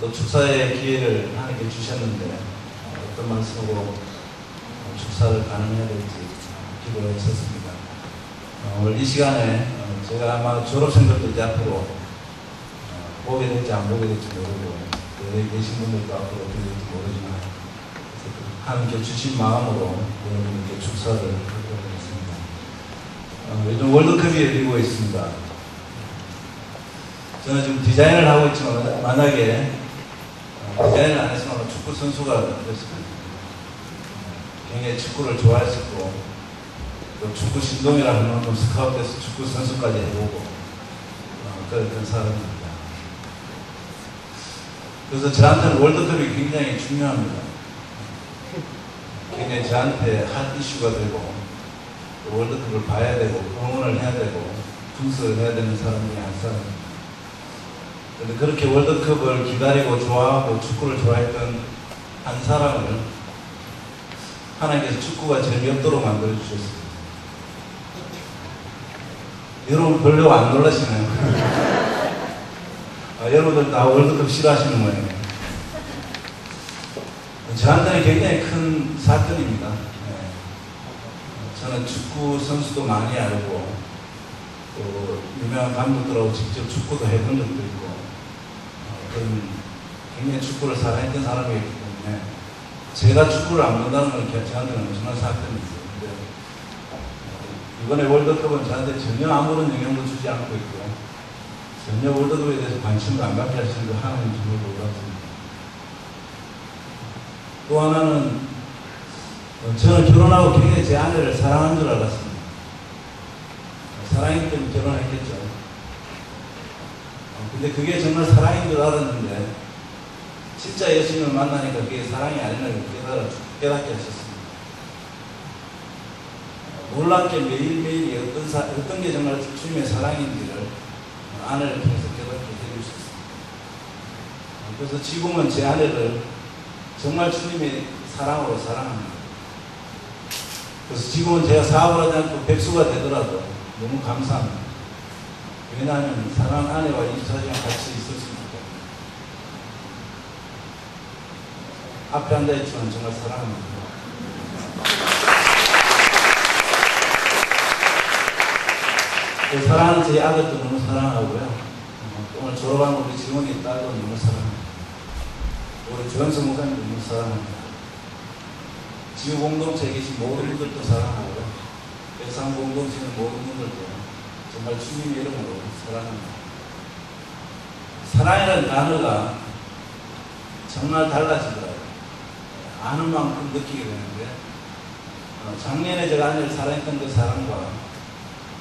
또 축사의 기회를 하나님께 주셨는데 어떤 말씀으로 축사를 가능해야 될지 기도를 했었습니다. 오늘 이 시간에 제가 아마 졸업생들도 이제 앞으로 보게 될지 안 보게 될지 모르고 여기 계신 분들도 앞으로 어떻게 될지 모르지만 하나님께 주신 마음으로 여러분께 축사를 하도록 하겠습니다. 요즘 월드컵이 열리고 있습니다. 저는 지금 디자인을 하고 있지만 만약에 디자인을 안 했으면 축구 선수가 됐습니다. 굉장히 축구를 좋아했었고 또 축구 신동이라 하는 만큼 스카우트해서 축구 선수까지 해보고 그랬던 사람입니다. 그래서 저한테는 월드컵이 굉장히 중요합니다. 굉장히 저한테 핫 이슈가 되고 월드컵을 봐야 되고 응원을 해야 되고 분석을 해야 되는 사람 중에 한 사람입니다. 그런데 그렇게 월드컵을 기다리고 좋아하고 축구를 좋아했던 한 사람을 하나님께서 축구가 재미없도록 만들어주셨습니다. 여러분 별로 안 놀라시나요? 여러분들 다 월드컵 싫어하시는 모양이에요. 저한테는 굉장히 큰 사건입니다. 저는 축구 선수도 많이 알고 또 유명한 감독들하고 직접 축구도 해본 적도 있고 그런 굉장히 축구를 사랑했던 사람이기 때문에 제가 축구를 안 본다는 건 저한테는 엄청난 사건입니다. 이번에 월드컵은 저한테 전혀 아무런 영향도 주지 않고 있고 전혀 월드컵에 대해서 관심을 안 갖게 하시는 거 하나님 정말 놀랍습니다. 또 하나는 저는 결혼하고 굉장히 제 아내를 사랑한 줄 알았습니다. 사랑이기 때문에 결혼했겠죠. 근데 그게 정말 사랑인 줄 알았는데 진짜 예수님을 만나니까 그게 사랑이 아니라는 걸 깨닫게 하셨습니다. 놀랍게 매일매일이 어떤 게 정말 주님의 사랑인지를 아내를 통해서 깨닫게 해주셨습니다. 그래서 지금은 제 아내를 정말 주님의 사랑으로 사랑합니다. 그래서 지금은 제가 사업을 하지 않고 백수가 되더라도 너무 감사합니다. 왜냐하면 사랑하는 아내와 24시간 같이 있었습니다. 앞에 앉아있지만 정말 사랑합니다. 사랑하는 제 아들도 너무 사랑하고요. 오늘 졸업한 우리 지원이 딸도 너무 사랑합니다. 우리 조현석 목사님도 너무 사랑합니다. 지구 공동체에 계신 모든 분들도 사랑하고요. 백상 공동체의 모든 분들도 정말 주님의 이름으로 사랑합니다. 사랑이라는 단어가 정말 달라지더라고요. 아는 만큼 느끼게 되는데 작년에 제가 아내를 사랑했던 그 사랑과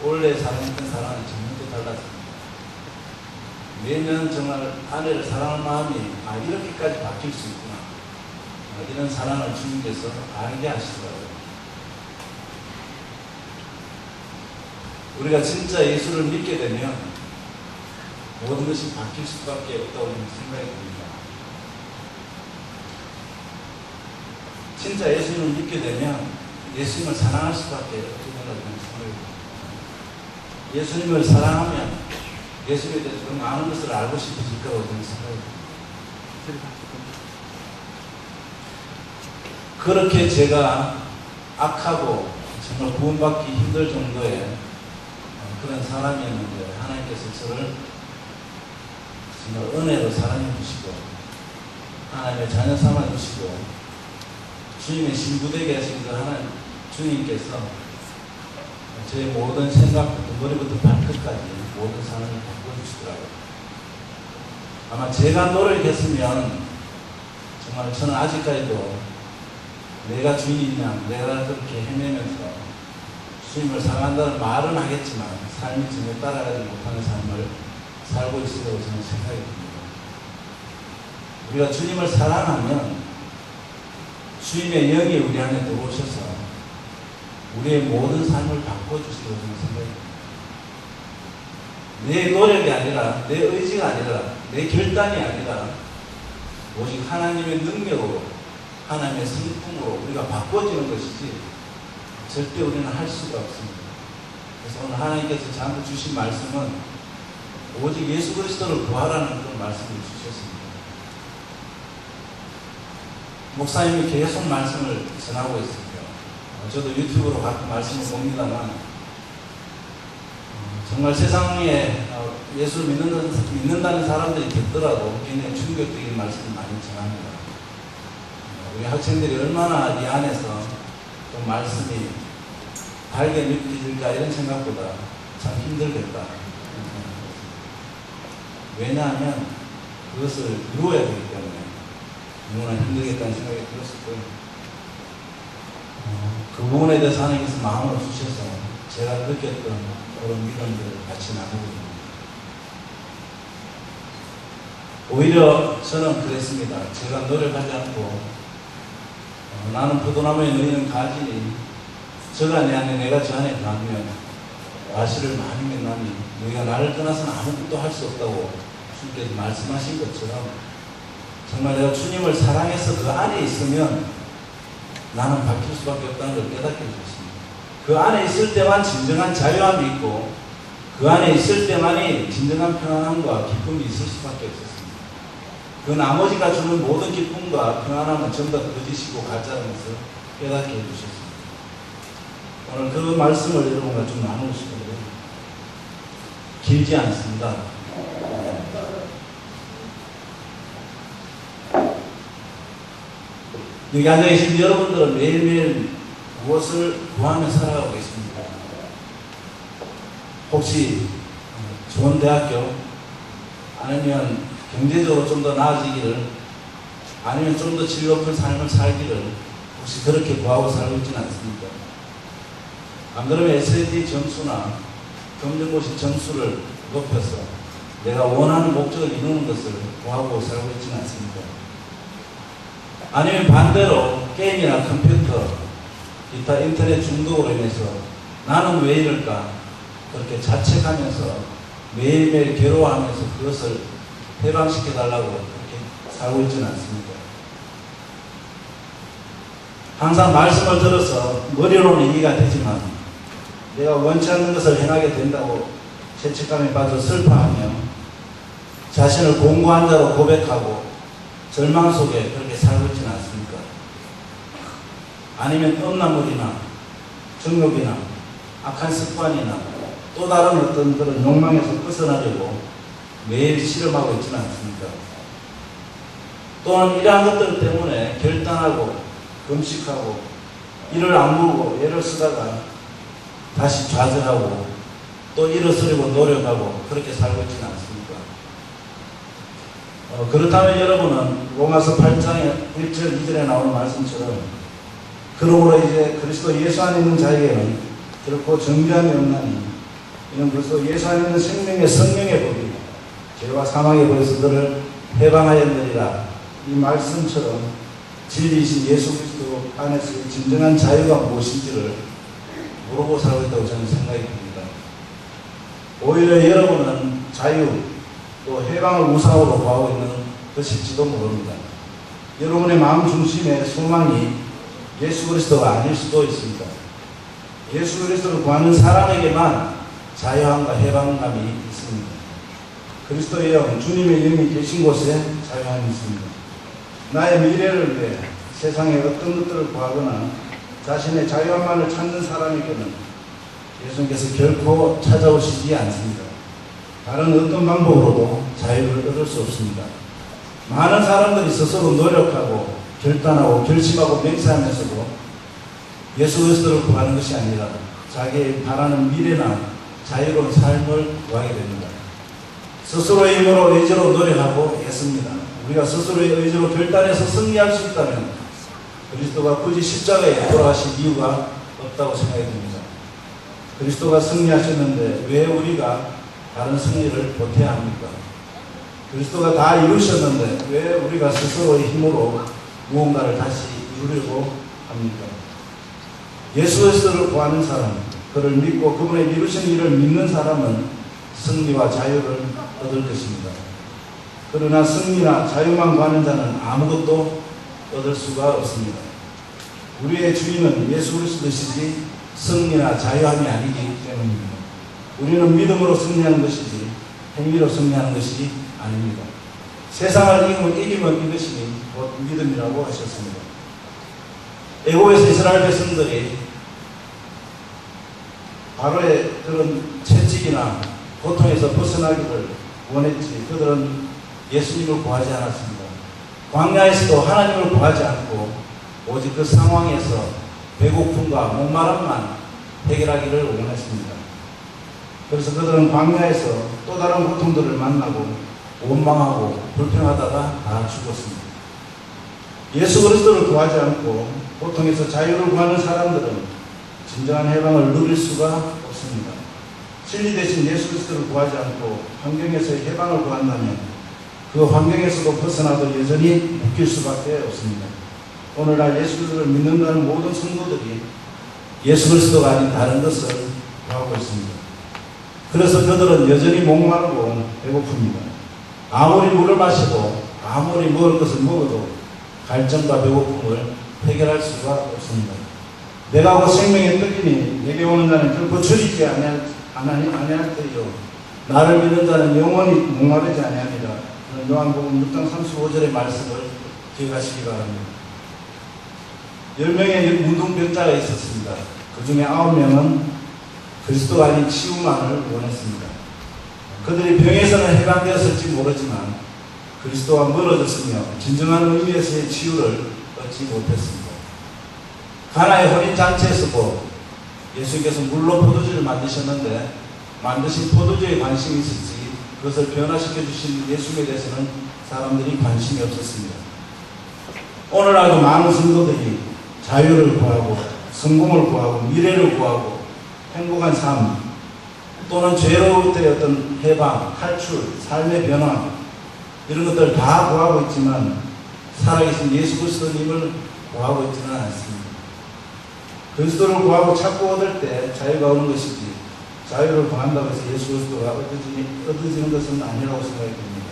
올해 사랑했던 사랑은 전혀 또 달랐습니다. 매년 정말 아내를 사랑하는 마음이 이렇게까지 바뀔 수 있구나. 이런 사랑을 주님께서 알게 하시더라고요. 우리가 진짜 예수를 믿게 되면 모든 것이 바뀔 수밖에 없다고 생각이 듭니다. 진짜 예수님을 믿게 되면 예수님을 사랑할 수밖에 없다는 생각이 듭니다. 예수님을 사랑하면 예수님에 대해서 더 많은 것을 알고 싶어질 거라고 저는 생각이 듭니다. 그렇게 제가 악하고 정말 구원받기 힘들 정도의 그런 사람이었는데 하나님께서 저를 정말 은혜로 사랑해 주시고 하나님의 자녀 삼아 주시고 주님의 신부되게 하신 그 하나님 주님께서 제 모든 생각부터 머리부터 발끝까지 모든 삶을 바꿔주시더라고요. 아마 제가 노력했으면 정말 저는 아직까지도 내가 주인이냐 내가 그렇게 헤매면서 주님을 사랑한다는 말은 하겠지만 삶이 전혀 따라가지 못하는 삶을 살고 있으라고 저는 생각이 듭니다. 우리가 주님을 사랑하면 주님의 영이 우리 안에 들어오셔서 우리의 모든 삶을 바꿔주시라고 저는 생각이 듭니다. 내 노력이 아니라 내 의지가 아니라 내 결단이 아니라 오직 하나님의 능력으로 하나님의 성품으로 우리가 바꿔지는 것이지 절대 우리는 할 수가 없습니다. 그래서 오늘 하나님께서 저한테 주신 말씀은 오직 예수 그리스도를 구하라는 그런 말씀을 주셨습니다. 목사님이 계속 말씀을 전하고 있습니다. 저도 유튜브로 가끔 말씀을 봅니다만 정말 세상에 예수를 믿는다는 사람들이 듣더라도 굉장히 충격적인 말씀을 많이 전합니다. 우리 학생들이 얼마나 이 안에서 좀 말씀이 달게 느껴질까 이런 생각보다 참 힘들겠다. 왜냐하면 그것을 이루어야 되기 때문에 너무나 힘들겠다는 생각이 들었었고요. 그 부분에 대해서 하나님께서 마음을 주셔서 제가 느꼈던 그런 믿음들을 같이 나누고 있습니다. 오히려 저는 그랬습니다. 제가 노력하지 않고 나는 포도나무에 놓이는 가지니 저가 내 안에 내가 저 안에 가면 과실을 많이 맺나니 너희가 나를 떠나서는 아무것도 할 수 없다고 주님께서 말씀하신 것처럼 정말 내가 주님을 사랑해서 그 안에 있으면 나는 바뀔 수밖에 없다는 걸 깨닫게 해주셨습니다. 그 안에 있을 때만 진정한 자유함이 있고 그 안에 있을 때만이 진정한 평안함과 기쁨이 있을 수밖에 없었습니다. 그 나머지가 주는 모든 기쁨과 평안함은 전부 다 거짓이고 가짜라는 것을 깨닫게 해주셨습니다. 오늘 그 말씀을 여러분과 좀 나누고 싶은데요. 길지 않습니다. 여기 앉아계신 여러분들은 매일매일 무엇을 구하며 살아가고 계십니까? 혹시 좋은 대학교, 아니면 경제적으로 좀 더 나아지기를, 아니면 좀 더 질 높은 삶을 살기를 혹시 그렇게 구하고 살고 있지는 않습니까? 안 그러면 SAT 점수나 검정고시 점수를 높여서 내가 원하는 목적을 이루는 것을 구하고 살고 있지는 않습니까? 아니면 반대로 게임이나 컴퓨터, 기타 인터넷 중독으로 인해서 나는 왜 이럴까? 그렇게 자책하면서 매일매일 괴로워하면서 그것을 해방시켜달라고 그렇게 살고 있지는 않습니까? 항상 말씀을 들어서 머리로는 이해가 되지만 내가 원치 않는 것을 행하게 된다고 죄책감에 빠져 슬퍼하며 자신을 공고한 자로 고백하고 절망 속에 그렇게 살고 있지는 않습니까? 아니면 험나물이나 정욕이나 악한 습관이나 또 다른 어떤 그런 욕망에서 벗어나려고 매일 실험하고 있지는 않습니까? 또는 이러한 것들 때문에 결단하고 금식하고 이를 악물고 애를 쓰다가 다시 좌절하고 또 일어서려고 노력하고 그렇게 살고 있지는 않습니까? 그렇다면 여러분은 로마서 8장 1절 2절에 나오는 말씀처럼 그러므로 이제 그리스도 예수 안에 있는 자에게는 결코 정죄함이 없나니 이는 그리스도 예수 안에 있는 생명의 성령의 법이 죄와 사망의 법에서 너를 해방하였느니라. 이 말씀처럼 진리이신 예수 그리스도 안에서의 진정한 자유가 무엇인지를 모르고 살고 있다고 저는 생각이 듭니다. 오히려 여러분은 자유 또 해방을 우상으로 구하고 있는 것일지도 모릅니다. 여러분의 마음 중심의 소망이 예수 그리스도가 아닐 수도 있습니다. 예수 그리스도를 구하는 사람에게만 자유함과 해방감이 있습니다. 그리스도의 영, 주님의 영이 계신 곳에 자유함이 있습니다. 나의 미래를 위해 세상의 어떤 것들을 구하거나 자신의 자유함만을 찾는 사람에게는 예수님께서 결코 찾아오시지 않습니다. 다른 어떤 방법으로도 자유를 얻을 수 없습니다. 많은 사람들이 스스로 노력하고 결단하고 결심하고 맹세하면서도 예수 그리스도를 구하는 것이 아니라 자기의 바라는 미래나 자유로운 삶을 구하게 됩니다. 스스로의 힘으로 의지로 노력하고 애씁니다. 우리가 스스로의 의지로 결단해서 승리할 수 있다면 그리스도가 굳이 십자가에 돌아가신 이유가 없다고 생각이 듭니다. 그리스도가 승리하셨는데 왜 우리가 다른 승리를 보태야 합니까? 그리스도가 다 이루셨는데 왜 우리가 스스로의 힘으로 무언가를 다시 이루려고 합니까? 예수 그리스도를 구하는 사람, 그를 믿고 그분의 이루신 일을 믿는 사람은 승리와 자유를 얻을 것입니다. 그러나 승리나 자유만 구하는 자는 아무것도 얻을 수가 없습니다. 우리의 주인은 예수 그리스도시지 승리나 자유함이 아니기 때문입니다. 우리는 믿음으로 승리하는 것이지 행위로 승리하는 것이 아닙니다. 세상을 이기면 이것이 곧 믿음이라고 하셨습니다. 애국에서 이스라엘 백성들이 바로의 그런 채찍이나 고통에서 벗어나기를 원했지, 그들은 예수님을 구하지 않았습니다. 광야에서도 하나님을 구하지 않고 오직 그 상황에서 배고픔과 목마름만 해결하기를 원했습니다. 그래서 그들은 광야에서 또 다른 고통들을 만나고 원망하고 불평하다가 다 죽었습니다. 예수 그리스도를 구하지 않고 고통에서 자유를 구하는 사람들은 진정한 해방을 누릴 수가 없습니다. 진리 대신 예수 그리스도를 구하지 않고 환경에서의 해방을 구한다면 그 환경에서도 벗어나도 여전히 묶일 수밖에 없습니다. 오늘날 예수 그리스도를 믿는다는 모든 성도들이 예수 그리스도가 아닌 다른 것을 구하고 있습니다. 그래서 그들은 여전히 목마르고 배고픕니다. 아무리 물을 마시고 아무리 먹을 것을 먹어도 갈증과 배고픔을 해결할 수가 없습니다. 내가 곧 생명의 떡이니 내게 오는 자는 결코 줄이지 아니할 때요 나를 믿는 자는 영원히 목마르지 아니하리라. 요한복음 6장 35절의 말씀을 기억하시기 바랍니다. 10명의 문둥병자가 있었습니다. 그 중에 9명은 그리스도가 아닌 치유만을 원했습니다. 그들이 병에서는 해방되었을지 모르지만 그리스도와 멀어졌으며 진정한 의미에서의 치유를 얻지 못했습니다. 가나의 혼인잔치에서도 예수께서 물로 포도주를 만드셨는데 만드신 포도주에 관심이 있었지 그것을 변화시켜 주신 예수님에 대해서는 사람들이 관심이 없었습니다. 오늘날도 많은 성도들이 자유를 구하고 성공을 구하고 미래를 구하고 행복한 삶 또는 죄로울 때의 어떤 해방, 탈출, 삶의 변화 이런 것들 다 구하고 있지만 살아계신 예수 그리스도님을 구하고 있지는 않습니다. 그리스도를 구하고 찾고 얻을 때 자유가 오는 것이지 자유를 구한다고 해서 예수 그리스도가 얻어지는 것은 아니라고 생각이 듭니다.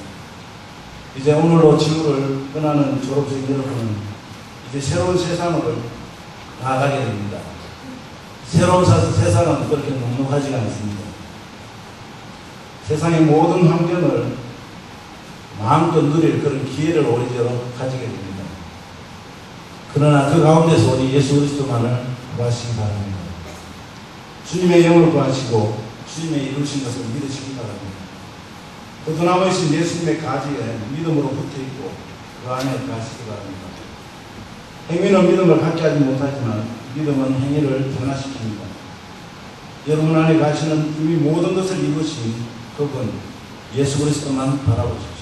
이제 오늘로 지구를 떠나는 졸업생 여러분은 이제 새로운 세상으로 나아가게 됩니다. 새로운 세상은 그렇게 넉넉하지가 않습니다. 세상의 모든 환경을 마음껏 누릴 그런 기회를 오히려 가지게 됩니다. 그러나 그 가운데서 우리 예수 그리스도만을 구하시기 바랍니다. 주님의 영을 구하시고 주님의 이루신 것을 믿으시기 바랍니다. 그 드나무이신 예수님의 가지에 믿음으로 붙어있고 그 안에 가시기 바랍니다. 행위는 믿음을 갖게 하지 못하지만 믿음은 행위를 변화시킵니다. 여러분 안에 가시는 이미 모든 것을 이루신 그분 예수 그리스도만 바라보십시오.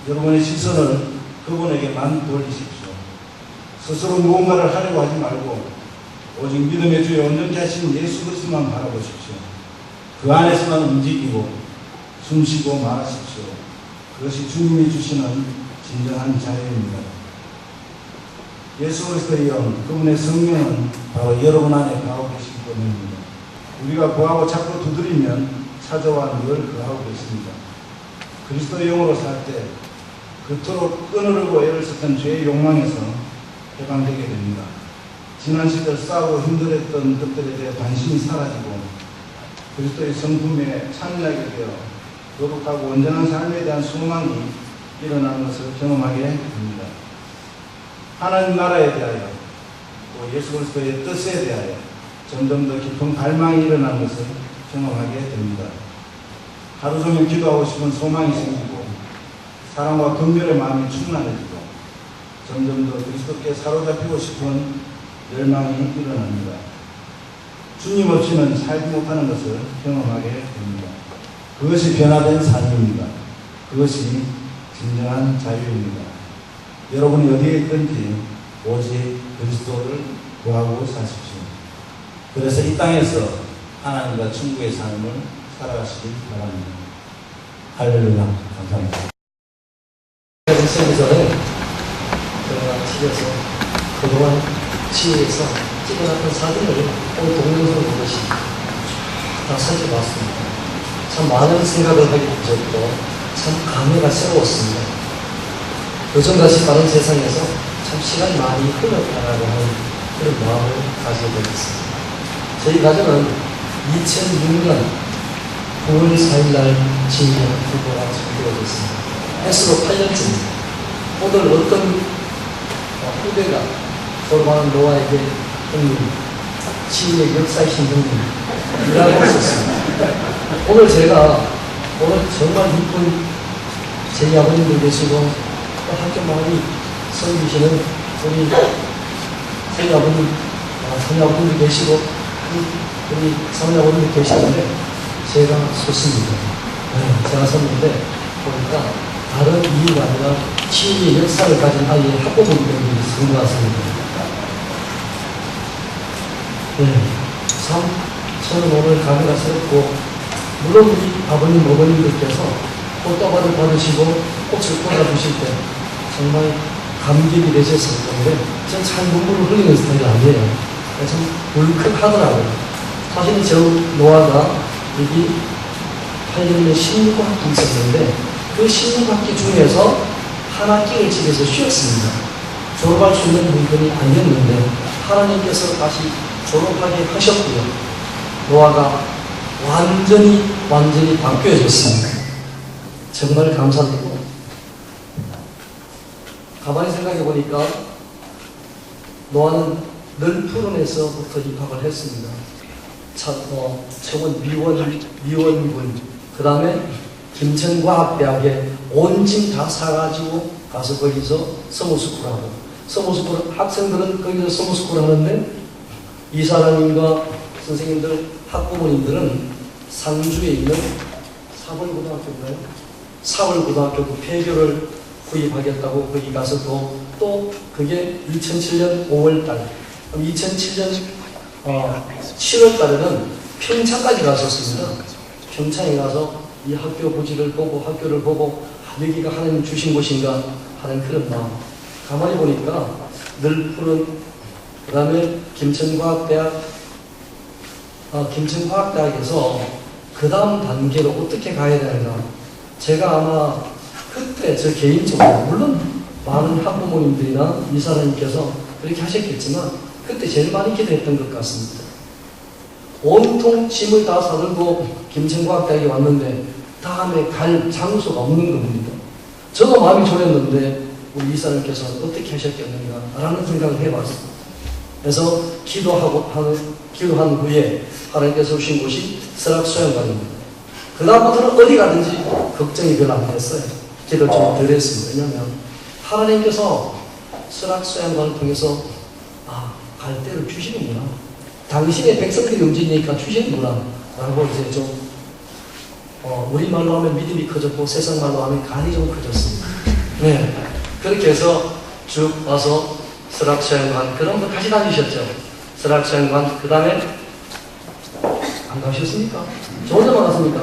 여러분의 시선을 그분에게만 돌리십시오. 스스로 무언가를 하려고 하지 말고 오직 믿음의 주에 온전케 하신 예수 그리스도만 바라보십시오. 그 안에서만 움직이고 숨쉬고 말하십시오. 그것이 주님이 주시는 진정한 자유입니다. 예수 그리스도의 영, 그분의 성령은 바로 여러분 안에 거하고 계시기 때문입니다. 우리가 구하고 자꾸 두드리면 찾아와 늘 거하고 계십니다. 그리스도의 영으로 살 때 그토록 끈으르고 애를 썼던 죄의 욕망에서 해방되게 됩니다. 지난 시절 싸우고 힘들었던 것들에 대해 관심이 사라지고 그리스도의 성품에 참여하게 되어 거룩하고 온전한 삶에 대한 소망이 일어나는 것을 경험하게 됩니다. 하나님 나라에 대하여 또 예수 그리스도의 뜻에 대하여 점점 더 깊은 갈망이 일어나는 것을 경험하게 됩니다. 하루 종일 기도하고 싶은 소망이 생기고 사랑과 긍휼의 마음이 충만해지고 점점 더 그리스도께 사로잡히고 싶은 열망이 일어납니다. 주님 없이는 살지 못하는 것을 경험하게 됩니다. 그것이 변화된 삶입니다. 그것이 진정한 자유입니다. 여러분이 어디에 있든지 오직 그리스도를 구하고 사십시오. 그래서 이 땅에서 하나님과 천국의 삶을 살아가시길 바랍니다. 할렐루야. 감사합니다. 설교전에 제가 집에서 그동안 지혜에서 찍어놨던 사진을 오늘 동영상으로 보시 다 살펴봤습니다. 참 많은 생각을 하게 되었고 참 감회가 새로웠습니다. 요즘같이 빠른 세상에서 참 시간이 많이 흘렀다라고 하는 그런 마음을 가지게 되었습니다. 저희 가정은 2006년 9월 4일 날 진료 후보가 선고되었습니다. S로 8년쯤. 오늘 어떤 후배가 졸업하는 노아에게 형님, 치유의 역사이신 형님이라고 했었습니다. 오늘 제가 오늘 정말 이쁜 제 아버님들 계시고 또 학교 많이 섬기시는 우리 저희 아버님, 저희 아버님도 계시고 우리 사모님 아버님도 계시는데 제가 섰습니다. 네, 제가 섰는데 보니까 다른 이유가 아니라 치유의 역사를 가진 아이의 학부모님들이 있는 것 같습니다. 네, 참 저는 오늘 감회가 새롭고 물론 우리 아버님, 어머님들께서 꽃다발을 받으시고 꽃을 꽂아주실 때 정말 감격이 되셨을 건데 저는 잘 눈물을 흘리는 스타일이 아니에요. 참 울컥하더라고요. 사실 저 노아가 여기 8년에 16학기 있었는데 그 16학기 중에서 한 학기를 집에서 쉬었습니다. 졸업할 수 있는 분들이 아니었는데 하나님께서 다시 졸업하게 하셨고요. 노아가 완전히 바뀌어졌습니다. 정말 감사드리고 가만히 생각해 보니까 노아는 널푸른에서부터 입학을 했습니다. 처음은 미원군, 그 다음에 김천과학대학에 온 짐 다 사가지고 가서 거기서 서머스쿨하고, 서머스쿨 학생들은 거기서 서머스쿨 하는데 이사장님과 선생님들, 학부모님들은 상주에 있는 사월고등학교인가요? 사월고등학교 그 폐교를 구입하겠다고 거기 가서 또 그게 2007년 5월달, 2007년 7월달에는 평창까지 갔었습니다. 평창에 가서 이 학교 부지를 보고 학교를 보고 여기가 하나님 주신 곳인가 하는 그런 마음. 가만히 보니까 널푸른, 그 다음에 김천과학대학에서 그 다음 단계로 어떻게 가야 되는가. 제가 아마 그때 저 개인적으로 물론 많은 학부모님들이나 이사장님께서 그렇게 하셨겠지만 그때 제일 많이 기도했던 것 같습니다. 온통 짐을 다 사들고 김천과학대학에 왔는데 다음에 갈 장소가 없는 겁니다. 저도 마음이 졸였는데 우리 이사님께서 어떻게 하셨겠는가 라는 생각을 해봤습니다. 그래서 기도한 후에 하나님께서 오신 곳이 설악수양관입니다. 그 다음부터는 어디 가든지 걱정이 별로 안 됐어요. 기도 좀 덜 했습니다. 왜냐하면 하나님께서 설악수양관을 통해서 갈 때를 주시는구나. 당신의 백성들이 움직이니까 주시는구나 라고 이제 좀 우리말로 하면 믿음이 커졌고 세상말로 하면 간이 좀 커졌습니다. 네, 그렇게 해서 쭉 와서 설악수양관, 그런 거 같이 다니셨죠? 설악수양관, 그 다음에 안 가셨습니까? 저 혼자만 갔습니까?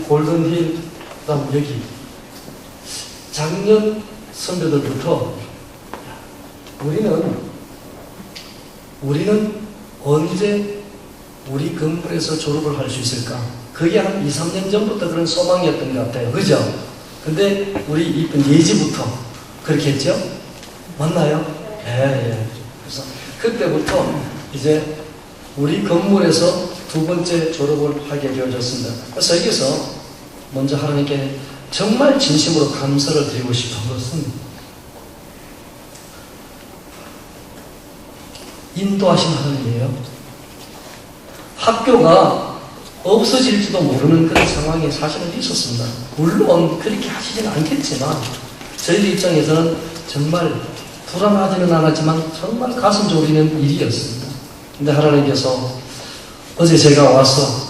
골든힐, 그 다음 여기 작년 선배들부터 우리는 언제 우리 건물에서 졸업을 할 수 있을까? 그게 한 2, 3년 전부터 그런 소망이었던 것 같아요. 그죠? 근데 우리 이쁜 예지부터 그렇게 했죠? 맞나요? 예. 그래서 그때부터 이제 우리 건물에서 두 번째 졸업을 하게 되어졌습니다. 그래서 여기서 먼저 하나님께 정말 진심으로 감사를 드리고 싶은 것은 인도하신 하나님이에요. 학교가 없어질지도 모르는 그런 상황이 사실은 있었습니다. 물론 그렇게 하시지는 않겠지만 저희들 입장에서는 정말 불안하지는 않았지만 정말 가슴 졸이는 일이었습니다. 근데 하나님께서 어제 제가 와서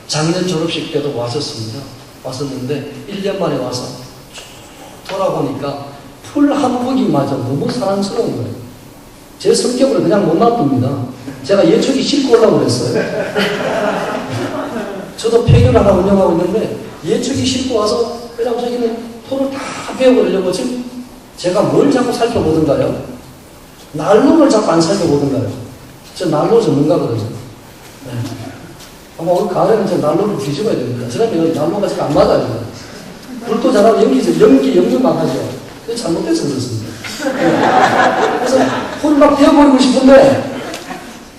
작년 졸업식 때도 왔었는데 1년 만에 와서 돌아보니까 풀 한 포기마저 너무 사랑스러운 거예요. 제 성격으로 그냥 못 놔둡니다. 제가 예초기 싣고 오려고 그랬어요. 저도 폐교를 하나 운영하고 있는데 예초기 싣고 와서 그냥 저기는 풀을 다 베어버리려고 지금 제가 뭘 자꾸 살펴보던가요? 난로를 자꾸 안 살펴보던가요? 저 난로 전문가거든요. 네. 아마 오늘 가을에는 저 난로를 뒤집어야 됩니다. 그러면 난로가 잘 안 맞아요. 불도 잘하면 연기만 하죠. 그게 잘못돼서 그렇습니다. 네. 그래서 풀 막 베어버리고 싶은데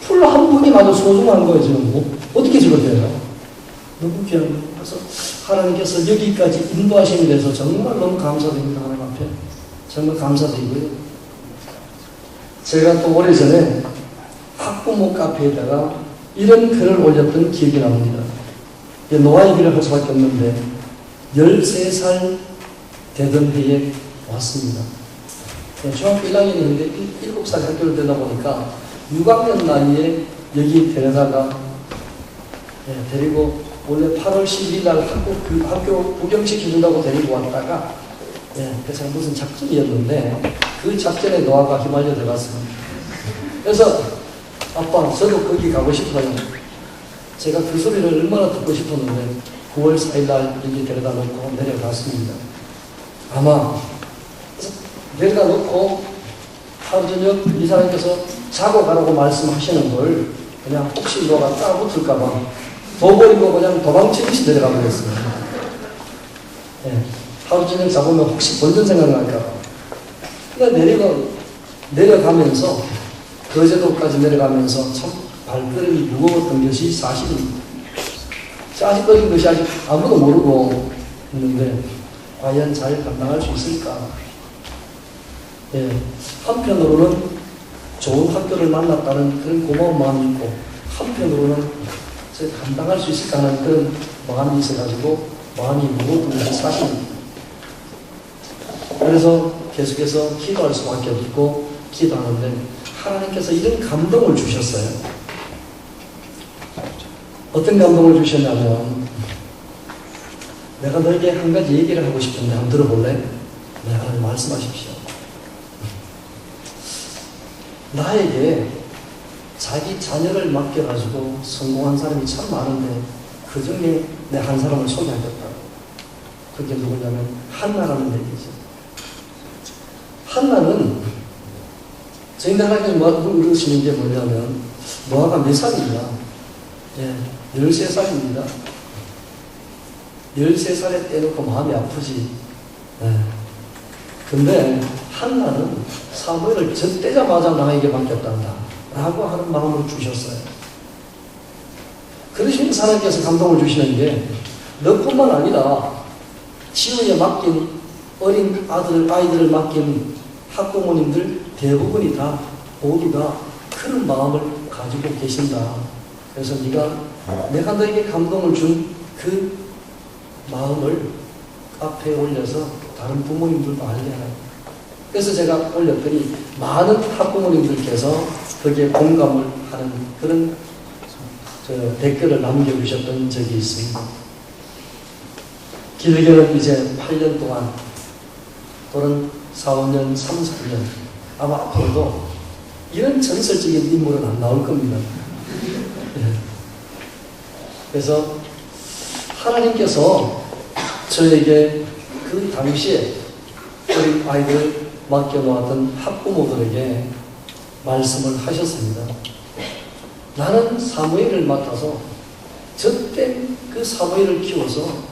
풀 한 분이 마저 소중한 거예요. 지금 어떻게 저걸 베어요? 너무 귀한 거예요. 그래서 하나님께서 여기까지 인도하시는 데서 정말 너무 감사드립니다. 하나님 앞에 정말 감사드리고요. 제가 또 오래전에 학부모 카페에다가 이런 글을 올렸던 기억이 납니다. 노아의 길을 할 수밖에 없는데 13살 되던 해에 왔습니다. 중학교 1학년이었는데 7살 학교를 되다 보니까 6학년 나이에 여기 데려다가 데리고 원래 8월 12일 날 학교 구경시켜준다고 데리고 왔다가 그래서 무슨 작전이었는데 그 작전에 노아가 휘말려 들어갔습니다. 그래서 아빠 저도 거기 가고 싶어요. 제가 그 소리를 얼마나 듣고 싶었는데 9월 4일 날 여기 데려다 놓고 내려갔습니다. 아마 데려다 놓고 하루 저녁 이사님께서 자고 가라고 말씀하시는 걸 그냥 혹시 너가 따붙을까봐 더 버리고 그냥 도망치듯이 내려가 버렸습니다. 하루 저녁 자보면 혹시 본전 생각날까봐. 그러니까 내려가면서 거제도까지 내려가면서 참 발걸음이 무거웠던 것이 사실입니다. 아직까지 것이 아직 아무도 모르고 있는데 과연 잘 감당할 수 있을까? 한편으로는 좋은 학교를 만났다는 그런 고마운 마음이 있고 한편으로는 감당할 수 있을까 하는 그런 마음이 있어가지고 마음이 무거웠던 것이 사실입니다. 그래서 계속해서 기도할 수밖에 없고 기도하는데 하나님께서 이런 감동을 주셨어요. 어떤 감동을 주셨냐면 내가 너에게 한 가지 얘기를 하고 싶은데 한번 들어볼래? 네, 하나님 말씀하십시오. 나에게 자기 자녀를 맡겨가지고 성공한 사람이 참 많은데 그 중에 내 한 사람을 소개하겠다. 그게 누구냐면 한나라는 얘기죠. 한나는 저희들 하나님이 물으시는 게 뭐냐면 노아가 몇 살이냐? 13살입니다. 13살에 떼놓고 마음이 아프지. 근데 한나는 사무엘을 젖대자마자 나에게 맡겼단다 라고 하는 마음을 주셨어요. 그러시면서 하나님께서 감동을 주시는 게 너뿐만 아니라 지우에 맡긴 어린 아이들을 맡긴 학부모님들 대부분이 다 모두가 그런 마음을 가지고 계신다. 그래서 내가 너에게 감동을 준 그 마음을 앞에 올려서 다른 부모님들도 알게 하라. 그래서 제가 올렸더니 많은 학부모님들께서 거기에 공감을 하는 그런 댓글을 남겨주셨던 적이 있습니다. 길게는 이제 8년 동안 또는 4, 5년, 3, 4년 아마 앞으로도 이런 전설적인 인물은 안 나올 겁니다. 그래서 하나님께서 저에게 그 당시에 어린 아이들 맡겨놓았던 학부모들에게 말씀을 하셨습니다. 나는 사무엘을 맡아서 젖된 그 사무엘을 키워서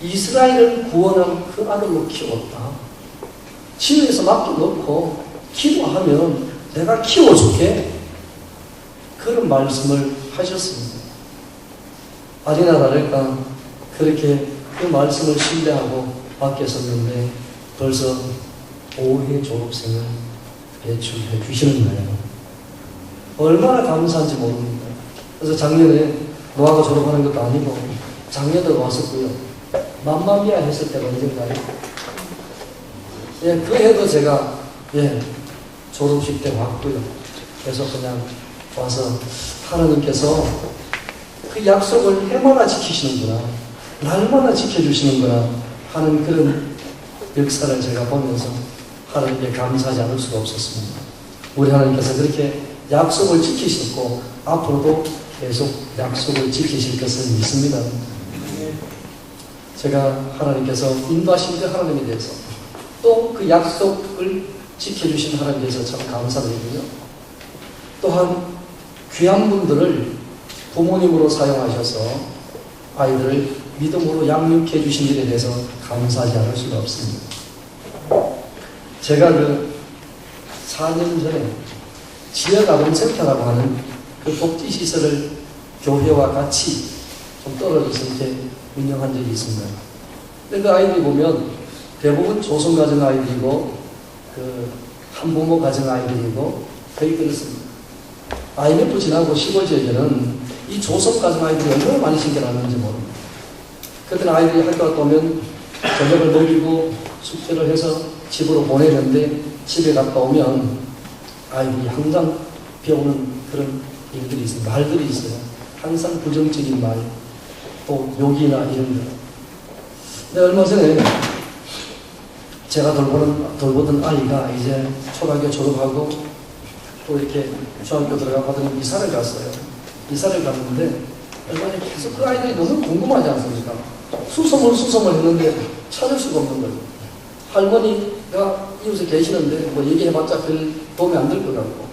이스라엘을 구원한 그 아들로 키웠다. 지우에서 맡겨놓고 기도하면 내가 키워줄게. 그런 말씀을 하셨습니다. 아니나 다를까 그렇게 그 말씀을 신뢰하고 맡겼었는데 벌써 5회 졸업생을 배출해 주시는 거예요. 얼마나 감사한지 모릅니다. 그래서 작년에 노아가 졸업하는 것도 아니고 작년에도 왔었고요. 맘마미아 했을 때가 언젠가요? 그 해도 제가 졸업식 때 왔고요. 그래서 그냥 와서 하나님께서 그 약속을 해마다 지키시는구나, 날마다 지켜주시는구나 하는 그런 역사를 제가 보면서 하나님께 감사하지 않을 수가 없었습니다. 우리 하나님께서 그렇게 약속을 지키셨고 앞으로도 계속 약속을 지키실 것을 믿습니다. 제가 하나님께서 인도하신 그 하나님에 대해서 또 그 약속을 지켜주신 하나님에 대해서 참 감사드리고요. 또한 귀한 분들을 부모님으로 사용하셔서 아이들을 믿음으로 양육해 주신 일에 대해서 감사하지 않을 수가 없습니다. 제가 4년 전에 지역아동센터라고 하는 그 복지시설을 교회와 같이 좀 떨어져서 이렇게 운영한 적이 있습니다. 근데 그 아이들이 보면 대부분 조선가정 아이들이고 그 한부모 가정 아이들이고 거의 그렇습니다. IMF 지나고 시골 지역에는 이 조선가정 아이들이 얼마나 많이 생겨났는지 모릅니다. 그때는 아이들이 학교 갔다 오면 저녁을 먹이고 숙제를 해서 집으로 보내는데 집에 갔다 오면 아이들이 항상 배우는 그런 일들이 있어요. 말들이 있어요. 항상 부정적인 말, 또 욕이나 이런 거. 근데 얼마 전에 제가 돌보던 아이가 이제 초등학교 졸업하고 또 이렇게 중학교 들어가고 하더니 이사를 갔어요. 이사를 갔는데 얼마 전에 계속 그 아이들이 너무 궁금하지 않습니까? 수소문 했는데 찾을 수가 없는 거예요. 할머니가 이웃에 계시는데 뭐 얘기해봤자 별 도움이 안 될 것 같고.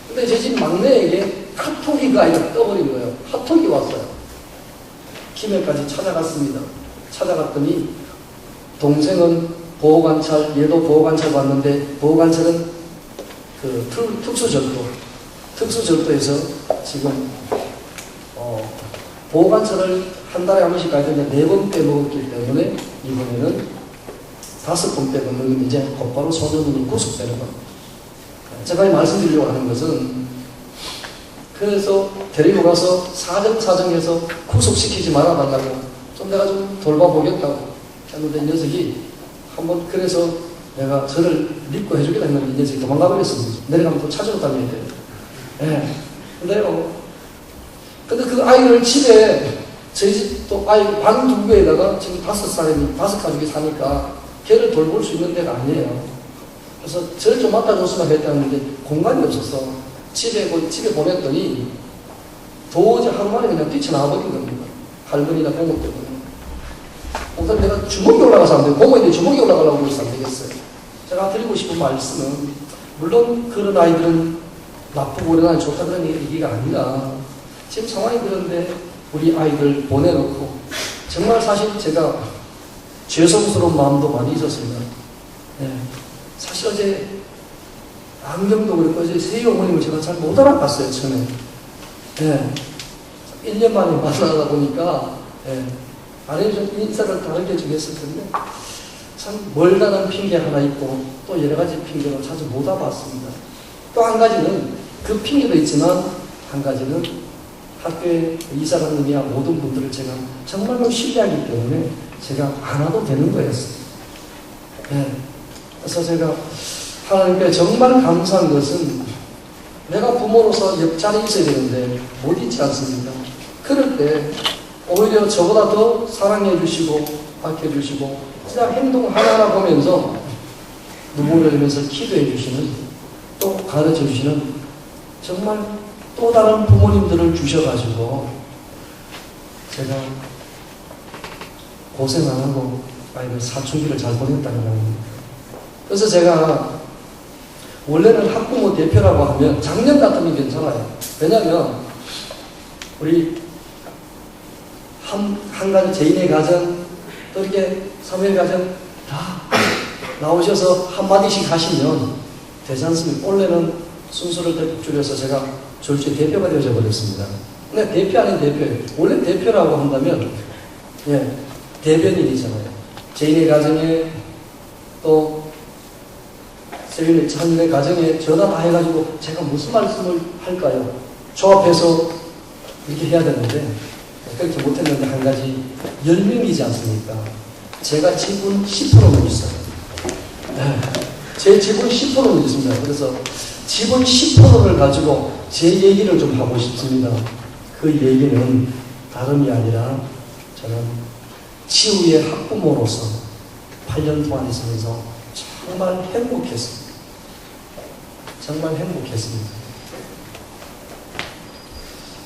근데 제 집 막내에게 핫토기가 아니라 떠버린 거예요. 핫토기 왔어요. 김해까지 찾아갔습니다. 찾아갔더니 동생은 보호관찰, 얘도 보호관찰 봤는데 보호관찰은 그 특수절도에서 지금 보호관찰을 한 달에 한 번씩 가야 되는데 4번 빼먹었기 때문에 이번에는 5번 빼먹으면 이제 곧바로 소년으로 구속되는 겁니다. 제가 말씀드리려고 하는 것은 그래서 데리고 가서 사정해서 구속시키지 말아달라고 좀 내가 좀 돌봐보겠다고 했는데 이 녀석이 한번 그래서 내가 저를 믿고 해주겠다 했는데 이 녀석이 도망가버렸습니다. 내려가면 또 찾으러 다녀야 돼요. 예. 근데 그 아이를 집에 저희 집 또 아이 방 2개에다가 지금 5 가족이 사니까 걔를 돌볼 수 있는 데가 아니에요. 그래서 저를 좀 맡아줬으면 했다는데 공간이 없어서 집에 보냈더니 도저히 하루 만에 그냥 뛰쳐나와버린 겁니다. 할머니나 고모 때문에. 우선 내가 주먹이 올라가서 안 돼요. 고모인데 주먹이 올라가려고 해서 안 되겠어요. 제가 드리고 싶은 말씀은 물론 그런 아이들은 나쁘고 그런 아이 좋다 그런 얘기가 아니라 지금 상황이 그런데 우리 아이들 보내놓고 정말 사실 제가 죄송스러운 마음도 많이 있었습니다. 네. 사실 어제 안경도 그렇고 어제 세희 어머님을 제가 잘 못 알아봤어요 처음에. 네. 1년 만에 만나다 보니까 아니 좀 인사를 다르게 좀 했을 텐데 참 멀다는 핑계 하나 있고 또 여러 가지 핑계로 자주 못 와봤습니다. 또 한 가지는 그 핑계도 있지만 한 가지는 학교에 이사장님이야 모든 분들을 제가 정말로 신뢰하기 때문에 제가 안 와도 되는 거였어요. 네. 그래서 제가 하나님께 정말 감사한 것은 내가 부모로서 옆자리에 있어야 되는데 못 있지 않습니까? 그럴 때 오히려 저보다 더 사랑해 주시고 아껴주시고 진짜 행동 하나하나 보면서 눈물을 흘리면서 기도해 주시는 또 가르쳐 주시는 정말 또 다른 부모님들을 주셔가지고 제가 고생 안 하고 아이들 사춘기를 잘 보냈다는 겁니다. 그래서 제가 원래는 학부모 대표라고 하면 작년 같으면 괜찮아요. 왜냐하면 우리 한 가정, 제인의 가정, 또 이렇게 사무엘 가정 다 나오셔서 한마디씩 하시면 되지 않습니까? 원래는 순서를 대폭 줄여서 제가 졸지의 대표가 되어져 버렸습니다. 근데 대표 아닌 대표예요. 원래 대표라고 한다면 대변인이잖아요. 제인의 가정에 또 세윤의 자녀의 가정에 전화 다 해가지고 제가 무슨 말씀을 할까요? 조합해서 이렇게 해야 되는데 그렇게 못했는데 한 가지 10명이지 않습니까? 제가 지분 10%는 있어요. 제 지분 10%는 있습니다. 그래서 지분 10%를 가지고 제 얘기를 좀 하고 싶습니다. 그 얘기는 다름이 아니라 저는 치유의 학부모로서 8년 동안 있으면서 정말 행복했습니다. 정말 행복했습니다.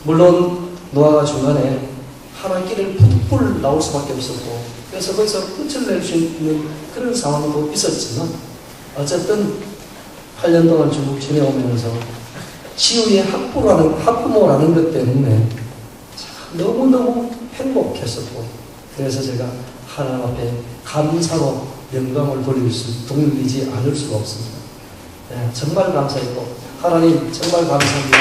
물론 노아가 중간에 하나님께를 뿔뿔 나올 수밖에 없었고 그래서 거기서 끝을 낼 수 있는 그런 상황도 있었지만 어쨌든 8년 동안 쭉 지내오면서 치유의 학부모라는 것 때문에 너무너무 행복했었고 그래서 제가 하나님 앞에 감사로 영광을 돌리지 않을 수가 없습니다. 정말 감사했고 하나님 정말 감사합니다.